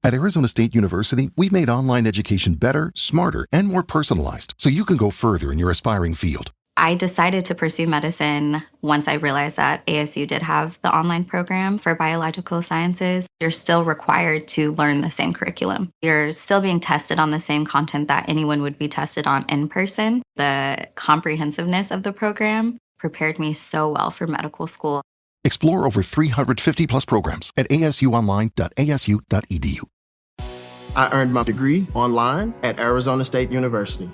At Arizona State University, we've made online education better, smarter, and more personalized so you can go further in your aspiring field. I decided to pursue medicine once I realized that ASU did have the online program for biological sciences. You're still required to learn the same curriculum. You're still being tested on the same content that anyone would be tested on in person. The comprehensiveness of the program prepared me so well for medical school. Explore over 350 plus programs at asuonline.asu.edu. I earned my degree online at Arizona State University.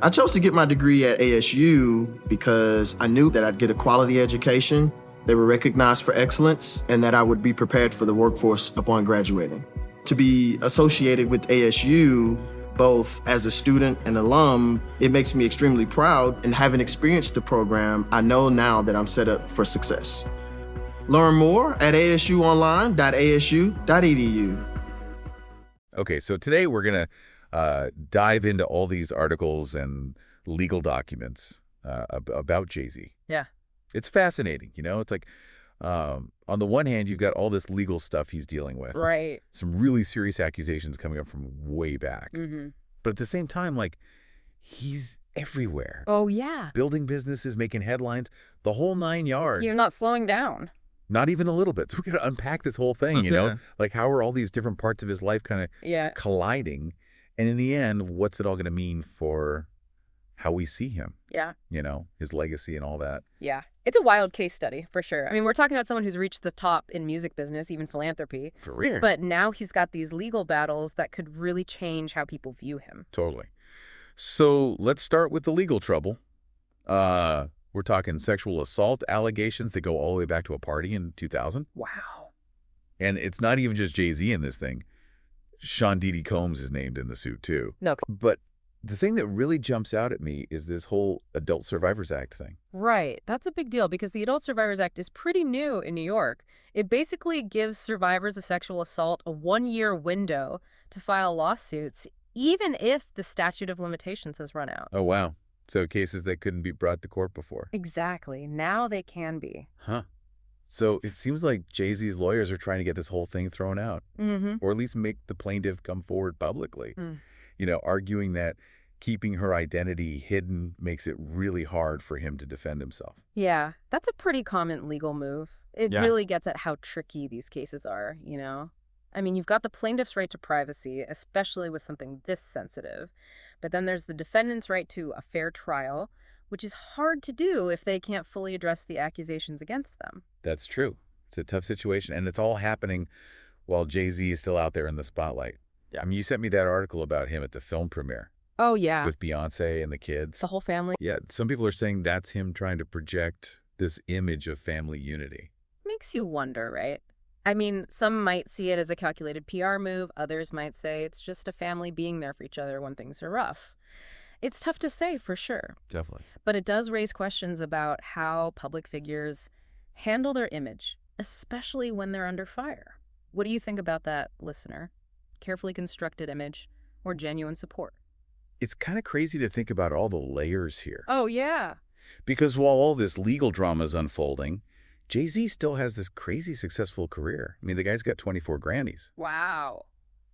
I chose to get my degree at ASU because I knew that I'd get a quality education, they were recognized for excellence, and that I would be prepared for the workforce upon graduating. To be associated with ASU, both as a student and alum, it makes me extremely proud, and having experienced the program, I know now that I'm set up for success. Learn more at asuonline.asu.edu. Okay, so today we're going to dive into all these articles and legal documents about Jay-Z. Yeah. It's fascinating, you know? It's like, on the one hand, you've got all this legal stuff he's dealing with. Right. Some really serious accusations coming up from way back. Mm-hmm. But at the same time, like, he's everywhere. Oh, yeah. Building businesses, making headlines, the whole 9 yards. You're not slowing down. Not even a little bit. So we got to unpack this whole thing, you know? Like, how are all these different parts of his life kind of colliding? And in the end, what's it all going to mean for how we see him? Yeah. You know, his legacy and all that. Yeah. It's a wild case study, for sure. I mean, we're talking about someone who's reached the top in music business, even philanthropy. For real. But now he's got these legal battles that could really change how people view him. Totally. So let's start with the legal trouble. We're talking sexual assault allegations that go all the way back to a party in 2000. Wow. And it's not even just Jay-Z in this thing. Sean Diddy Combs is named in the suit, too. No. But the thing that really jumps out at me is this whole Adult Survivors Act thing. Right. That's a big deal because the Adult Survivors Act is pretty new in New York. It basically gives survivors of sexual assault a 1-year window to file lawsuits, even if the statute of limitations has run out. Oh, wow. So cases that couldn't be brought to court before. Exactly. Now they can be. Huh. So it seems like Jay-Z's lawyers are trying to get this whole thing thrown out. Mm-hmm. Or at least make the plaintiff come forward publicly. Mm. You know, arguing that keeping her identity hidden makes it really hard for him to defend himself. Yeah, that's a pretty common legal move. It really gets at how tricky these cases are, you know? I mean, you've got the plaintiff's right to privacy, especially with something this sensitive. But then there's the defendant's right to a fair trial, which is hard to do if they can't fully address the accusations against them. That's true. It's a tough situation, and it's all happening while Jay-Z is still out there in the spotlight. Yeah. I mean, you sent me that article about him at the film premiere. Oh, yeah. With Beyonce and the kids. The whole family. Yeah, some people are saying that's him trying to project this image of family unity. Makes you wonder, right? I mean, some might see it as a calculated PR move. Others might say it's just a family being there for each other when things are rough. It's tough to say for sure. Definitely. But it does raise questions about how public figures handle their image, especially when they're under fire. What do you think about that, listener? Carefully constructed image or genuine support? It's kind of crazy to think about all the layers here. Oh, yeah. Because while all this legal drama is unfolding, Jay-Z still has this crazy successful career. I mean, the guy's got 24 Grammys. Wow.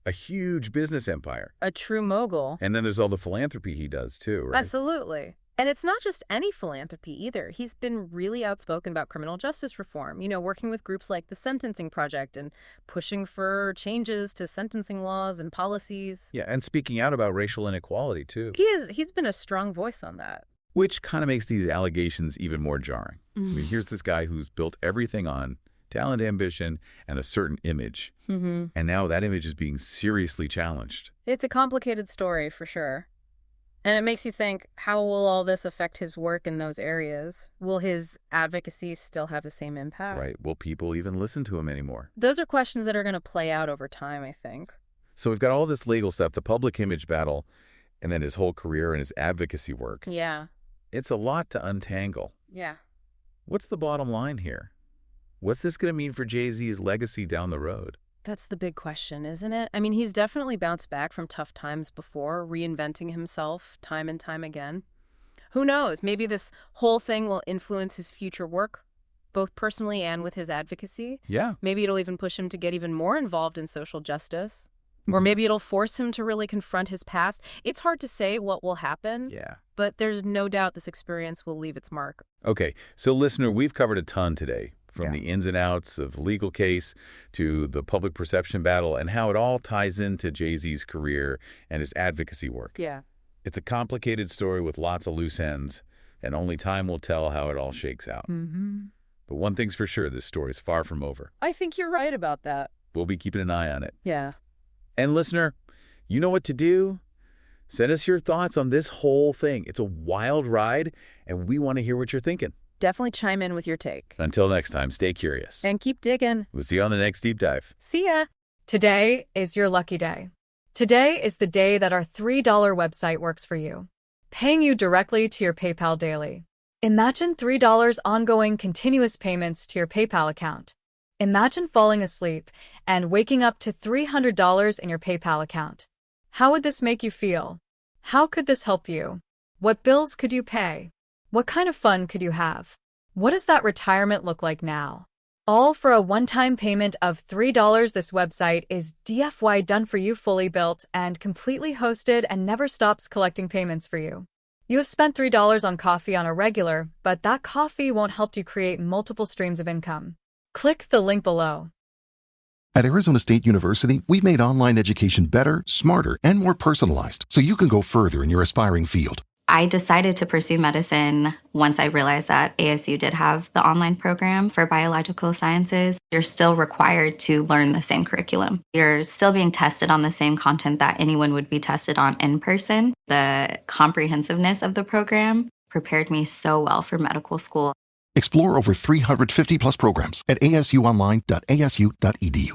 A huge business empire. A true mogul. And then there's all the philanthropy he does, too, right? Absolutely. And it's not just any philanthropy either. He's been really outspoken about criminal justice reform, you know, working with groups like the Sentencing Project and pushing for changes to sentencing laws and policies. Yeah, and speaking out about racial inequality, too. He's been a strong voice on that. Which kind of makes these allegations even more jarring. I mean, here's this guy who's built everything on talent, ambition, and a certain image. Mm-hmm. And now that image is being seriously challenged. It's a complicated story, for sure. And it makes you think, how will all this affect his work in those areas? Will his advocacy still have the same impact? Right. Will people even listen to him anymore? Those are questions that are going to play out over time, I think. So we've got all this legal stuff, the public image battle, and then his whole career and his advocacy work. Yeah. It's a lot to untangle. Yeah. What's the bottom line here? What's this going to mean for Jay-Z's legacy down the road? That's the big question, isn't it? I mean, he's definitely bounced back from tough times before, reinventing himself time and time again. Who knows? Maybe this whole thing will influence his future work, both personally and with his advocacy. Yeah. Maybe it'll even push him to get even more involved in social justice. Or maybe it'll force him to really confront his past. It's hard to say what will happen. Yeah. But there's no doubt this experience will leave its mark. Okay, so listener, we've covered a ton today, from the ins and outs of legal case to the public perception battle and how it all ties into Jay-Z's career and his advocacy work. Yeah. It's a complicated story with lots of loose ends, and only time will tell how it all shakes out. But one thing's for sure, this story's far from over. I think you're right about that. We'll be keeping an eye on it. Yeah. And listener, you know what to do. Send us your thoughts on this whole thing. It's a wild ride, and we want to hear what you're thinking. Definitely chime in with your take. Until next time, stay curious. And keep digging. We'll see you on the next Deep Dive. See ya. Today is your lucky day. Today is the day that our $3 website works for you, paying you directly to your PayPal daily. Imagine $3 ongoing continuous payments to your PayPal account. Imagine falling asleep and waking up to $300 in your PayPal account. How would this make you feel? How could this help you? What bills could you pay? What kind of fun could you have? What does that retirement look like now? All for a one-time payment of $3. This website is DFY done for you, fully built and completely hosted, and never stops collecting payments for you. You have spent $3 on coffee on a regular, but that coffee won't help you create multiple streams of income. Click the link below. At Arizona State University, we've made online education better, smarter, and more personalized so you can go further in your aspiring field. I decided to pursue medicine once I realized that ASU did have the online program for biological sciences. You're still required to learn the same curriculum. You're still being tested on the same content that anyone would be tested on in person. The comprehensiveness of the program prepared me so well for medical school. Explore over 350 plus programs at asuonline.asu.edu.